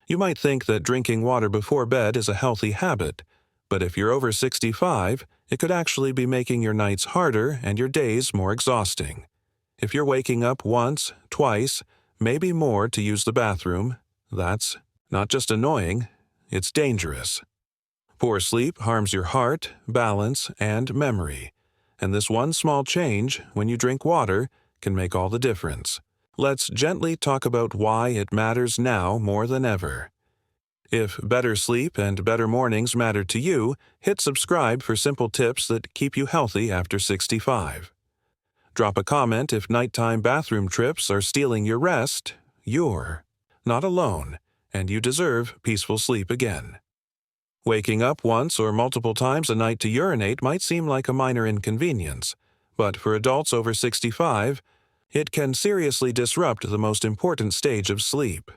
You might think that drinking water before bed is a healthy habit, but if you're over 65, it could actually be making your nights harder and your days more exhausting. If you're waking up once, twice, maybe more to use the bathroom, that's not just annoying, it's dangerous. Poor sleep harms your heart, balance, and memory, and this one small change, when you drink water, can make all the difference. Let's gently talk about why it matters now more than ever. If better sleep and better mornings matter to you, hit subscribe for simple tips that keep you healthy after 65. Drop a comment if nighttime bathroom trips are stealing your rest. You're not alone, and you deserve peaceful sleep again. Waking up once or multiple times a night to urinate might seem like a minor inconvenience, but for adults over 65, it can seriously disrupt the most important stage of sleep: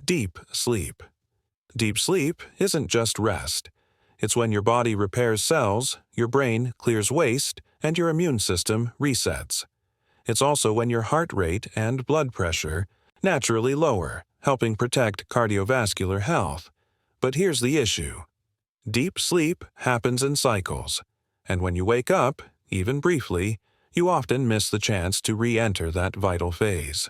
deep sleep. Deep sleep isn't just rest. It's when your body repairs cells, your brain clears waste, and your immune system resets. It's also when your heart rate and blood pressure naturally lower, helping protect cardiovascular health. But here's the issue. Deep sleep happens in cycles, and when you wake up, even briefly, you often miss the chance to re-enter that vital phase.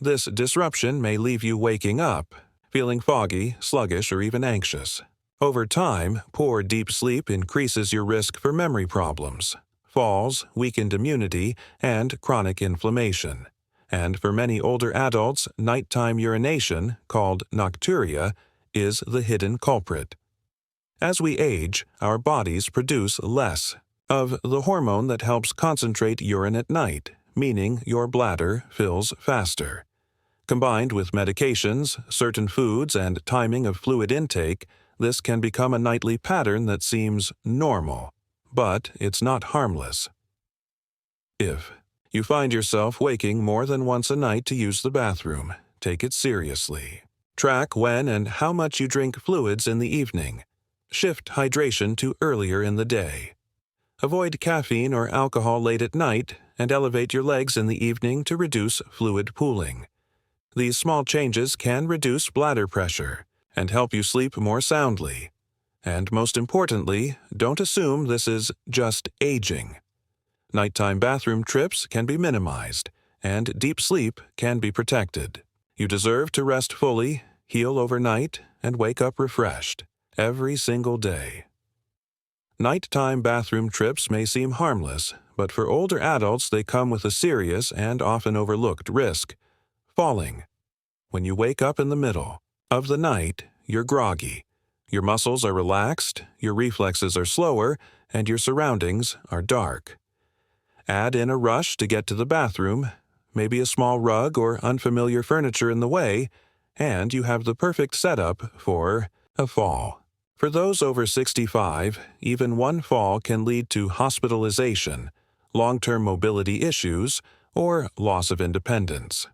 This disruption may leave you waking up, feeling foggy, sluggish, or even anxious. Over time, poor deep sleep increases your risk for memory problems, falls, weakened immunity, and chronic inflammation. And for many older adults, nighttime urination, called nocturia, is the hidden culprit. As we age, our bodies produce less of the hormone that helps concentrate urine at night, meaning your bladder fills faster. Combined with medications, certain foods, and timing of fluid intake, this can become a nightly pattern that seems normal, but it's not harmless. If you find yourself waking more than once a night to use the bathroom, take it seriously. Track when and how much you drink fluids in the evening. Shift hydration to earlier in the day. Avoid caffeine or alcohol late at night, and elevate your legs in the evening to reduce fluid pooling. These small changes can reduce bladder pressure and help you sleep more soundly. And most importantly, don't assume this is just aging. Nighttime bathroom trips can be minimized, and deep sleep can be protected. You deserve to rest fully, heal overnight, and wake up refreshed every single day. Nighttime bathroom trips may seem harmless, but for older adults they come with a serious and often overlooked risk: falling. When you wake up in the middle of the night, you're groggy. Your muscles are relaxed, your reflexes are slower, and your surroundings are dark. Add in a rush to get to the bathroom, maybe a small rug or unfamiliar furniture in the way, and you have the perfect setup for a fall. For those over 65, even one fall can lead to hospitalization, long-term mobility issues, or loss of independence.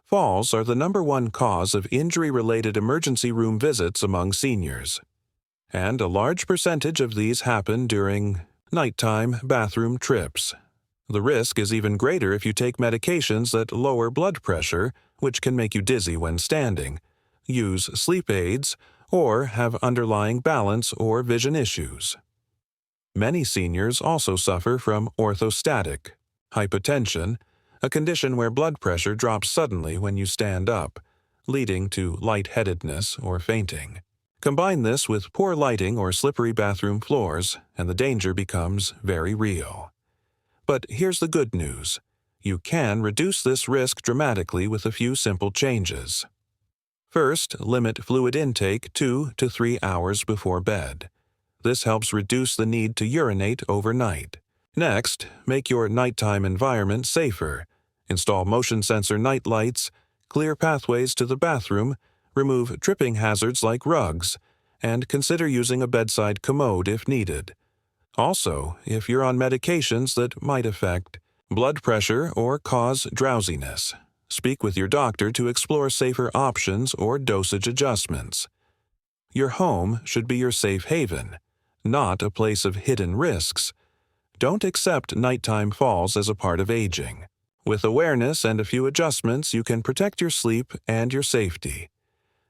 Falls are the #1 cause of injury-related emergency room visits among seniors, and a large percentage of these happen during nighttime bathroom trips. The risk is even greater if you take medications that lower blood pressure, which can make you dizzy when standing, use sleep aids, or have underlying balance or vision issues. Many seniors also suffer from orthostatic hypotension, a condition where blood pressure drops suddenly when you stand up, leading to lightheadedness or fainting. Combine this with poor lighting or slippery bathroom floors, and the danger becomes very real. But here's the good news. You can reduce this risk dramatically with a few simple changes. First, limit fluid intake 2 to 3 hours before bed. This helps reduce the need to urinate overnight. Next, make your nighttime environment safer. Install motion sensor night lights, clear pathways to the bathroom, remove tripping hazards like rugs, and consider using a bedside commode if needed. Also, if you're on medications that might affect blood pressure or cause drowsiness, speak with your doctor to explore safer options or dosage adjustments. Your home should be your safe haven, not a place of hidden risks. Don't accept nighttime falls as a part of aging. With awareness and a few adjustments, you can protect your sleep and your safety.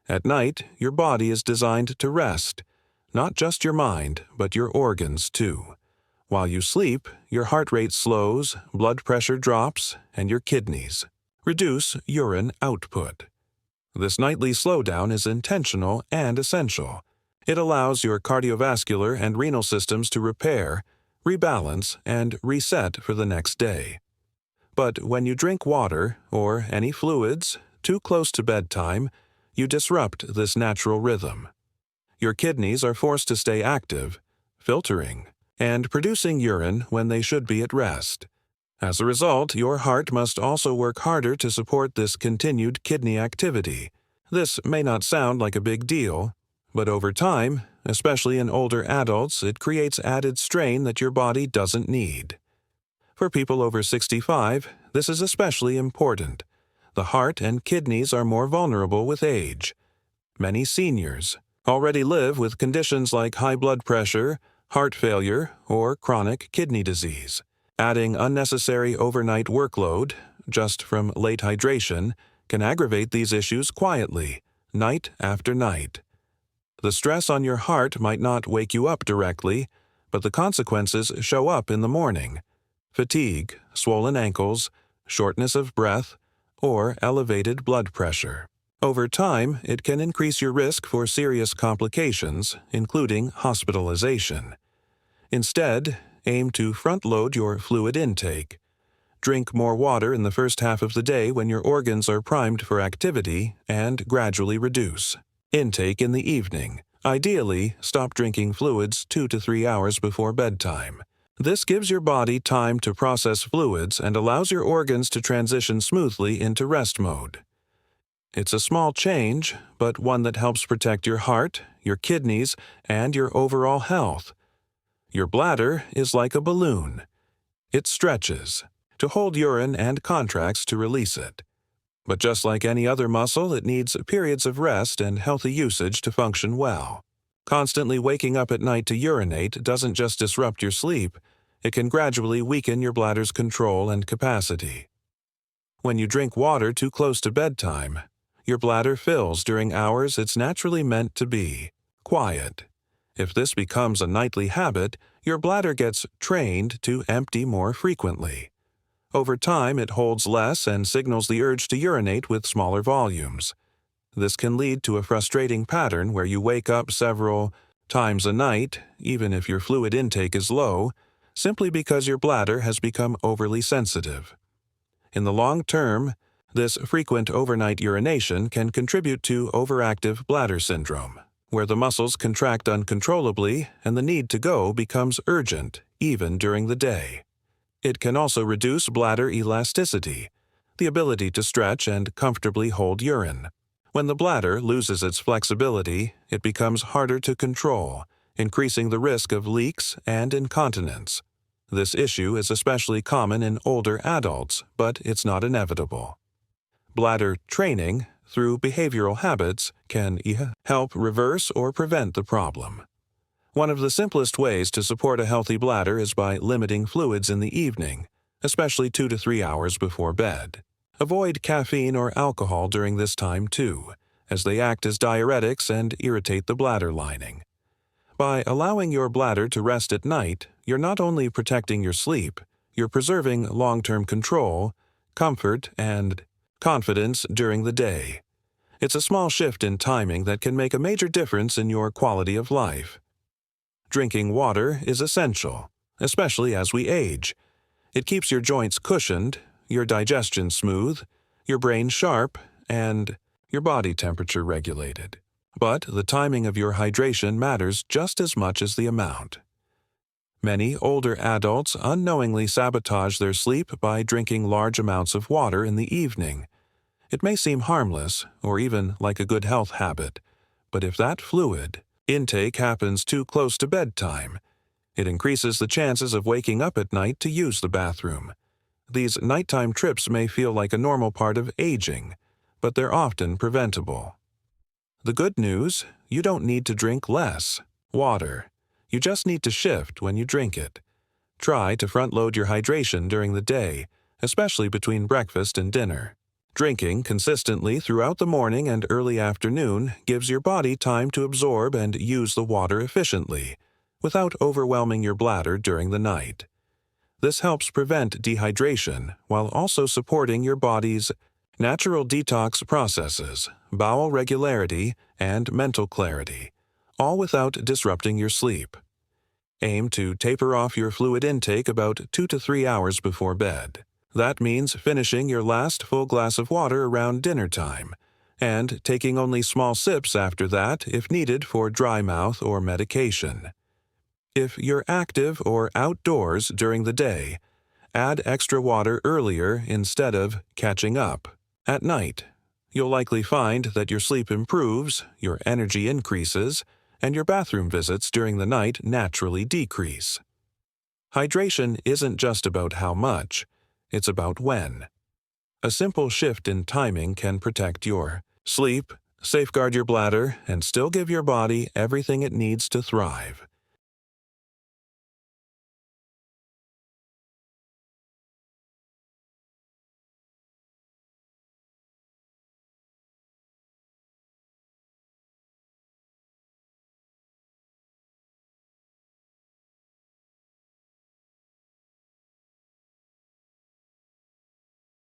At night, your body is designed to rest, not just your mind, but your organs too. While you sleep, your heart rate slows, blood pressure drops, and your kidneys reduce urine output. This nightly slowdown is intentional and essential. It allows your cardiovascular and renal systems to repair, rebalance, and reset for the next day. But when you drink water or any fluids too close to bedtime, you disrupt this natural rhythm. Your kidneys are forced to stay active, filtering, and producing urine when they should be at rest. As a result, your heart must also work harder to support this continued kidney activity. This may not sound like a big deal, but over time, especially in older adults, it creates added strain that your body doesn't need. For people over 65, this is especially important. The heart and kidneys are more vulnerable with age. Many seniors already live with conditions like high blood pressure, heart failure, or chronic kidney disease. Adding unnecessary overnight workload, just from late hydration, can aggravate these issues quietly, night after night. The stress on your heart might not wake you up directly, but the consequences show up in the morning. Fatigue, swollen ankles, shortness of breath, or elevated blood pressure. Over time, it can increase your risk for serious complications, including hospitalization. Instead, aim to front-load your fluid intake. Drink more water in the first half of the day when your organs are primed for activity, and gradually reduce intake in the evening. Ideally, stop drinking fluids 2 to 3 hours before bedtime. This gives your body time to process fluids and allows your organs to transition smoothly into rest mode. It's a small change, but one that helps protect your heart, your kidneys, and your overall health. Your bladder is like a balloon. It stretches to hold urine and contracts to release it. But just like any other muscle, it needs periods of rest and healthy usage to function well. Constantly waking up at night to urinate doesn't just disrupt your sleep, it can gradually weaken your bladder's control and capacity. When you drink water too close to bedtime, your bladder fills during hours it's naturally meant to be quiet. If this becomes a nightly habit, your bladder gets trained to empty more frequently. Over time, it holds less and signals the urge to urinate with smaller volumes. This can lead to a frustrating pattern where you wake up several times a night, even if your fluid intake is low, simply because your bladder has become overly sensitive. In the long term, this frequent overnight urination can contribute to overactive bladder syndrome, where the muscles contract uncontrollably and the need to go becomes urgent, even during the day. It can also reduce bladder elasticity, the ability to stretch and comfortably hold urine. When the bladder loses its flexibility, it becomes harder to control, increasing the risk of leaks and incontinence. This issue is especially common in older adults, but it's not inevitable. Bladder training, through behavioral habits, can help reverse or prevent the problem. One of the simplest ways to support a healthy bladder is by limiting fluids in the evening, especially 2 to 3 hours before bed. Avoid caffeine or alcohol during this time too, as they act as diuretics and irritate the bladder lining. By allowing your bladder to rest at night, you're not only protecting your sleep, you're preserving long-term control, comfort, and confidence during the day. It's a small shift in timing that can make a major difference in your quality of life. Drinking water is essential, especially as we age. It keeps your joints cushioned, your digestion smooth, your brain sharp, and your body temperature regulated. But the timing of your hydration matters just as much as the amount. Many older adults unknowingly sabotage their sleep by drinking large amounts of water in the evening. It may seem harmless, or even like a good health habit, but if that fluid intake happens too close to bedtime, it increases the chances of waking up at night to use the bathroom. These nighttime trips may feel like a normal part of aging, but they're often preventable. The good news, you don't need to drink less water. You just need to shift when you drink it. Try to front-load your hydration during the day, especially between breakfast and dinner. Drinking consistently throughout the morning and early afternoon gives your body time to absorb and use the water efficiently, without overwhelming your bladder during the night. This helps prevent dehydration while also supporting your body's natural detox processes, bowel regularity, and mental clarity, all without disrupting your sleep. Aim to taper off your fluid intake about 2 to 3 hours before bed. That means finishing your last full glass of water around dinner time, and taking only small sips after that if needed for dry mouth or medication. If you're active or outdoors during the day, add extra water earlier instead of catching up. At night, you'll likely find that your sleep improves, your energy increases, and your bathroom visits during the night naturally decrease. Hydration isn't just about how much, it's about when. A simple shift in timing can protect your sleep, safeguard your bladder, and still give your body everything it needs to thrive.